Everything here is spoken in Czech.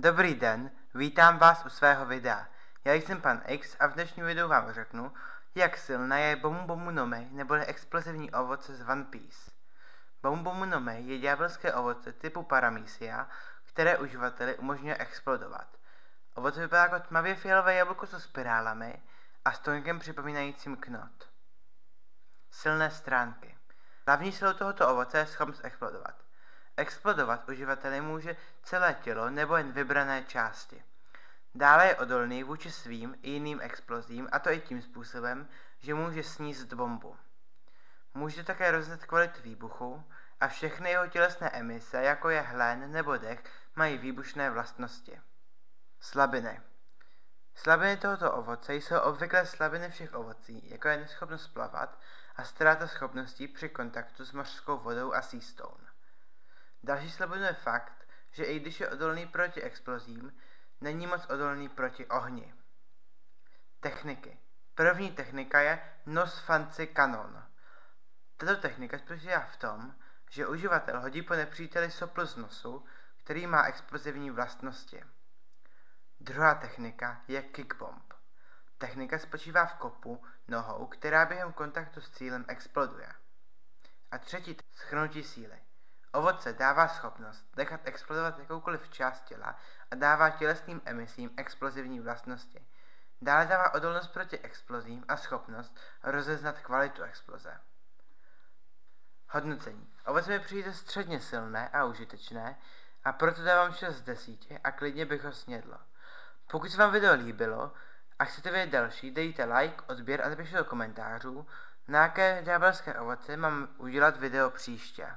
Dobrý den, vítám vás u svého videa. Já jsem pan X a v dnešním videu vám řeknu, jak silné je Bomu Bomu no Mi, neboli explozivní ovoce z One Piece. Bomu Bomu no Mi je ďábelské ovoce typu Paramecia, které uživateli umožňuje explodovat. Ovoce vypadá jako tmavě fialové jablko se spirálami a stonkem připomínajícím knot. Silné stránky. Hlavní silou tohoto ovoce je schopnost explodovat. Explodovat uživateli může celé tělo nebo jen vybrané části. Dále je odolný vůči svým i jiným explozím, a to i tím způsobem, že může sníst bombu. Může také roznat kvalitu výbuchu a všechny jeho tělesné emise, jako je hlen nebo dech, mají výbušné vlastnosti. Slabiny. Slabiny tohoto ovoce jsou obvykle slabiny všech ovocí, jako je neschopnost plavat a ztráta schopností při kontaktu s mořskou vodou a sea stone. Další slabinou je fakt, že i když je odolný proti explozím, není moc odolný proti ohni. Techniky. První technika je Nos Fancy Cannon. Tato technika spočívá v tom, že uživatel hodí po nepříteli sopl z nosu, který má explozivní vlastnosti. Druhá technika je Kick Bomb. Technika spočívá v kopu nohou, která během kontaktu s cílem exploduje. A třetí shrnutí síly. Ovoce dává schopnost nechat explodovat jakoukoliv část těla a dává tělesným emisím explozivní vlastnosti. Dále dává odolnost proti explozím a schopnost rozeznat kvalitu exploze. Hodnocení. Ovoce mi přijde středně silné a užitečné a proto dávám 6 z 10 a klidně bych ho snědl. Pokud se vám video líbilo a chcete vidět další, dejte like, odběr a napište do komentářů, na jaké ďábelské ovoce mám udělat video příště.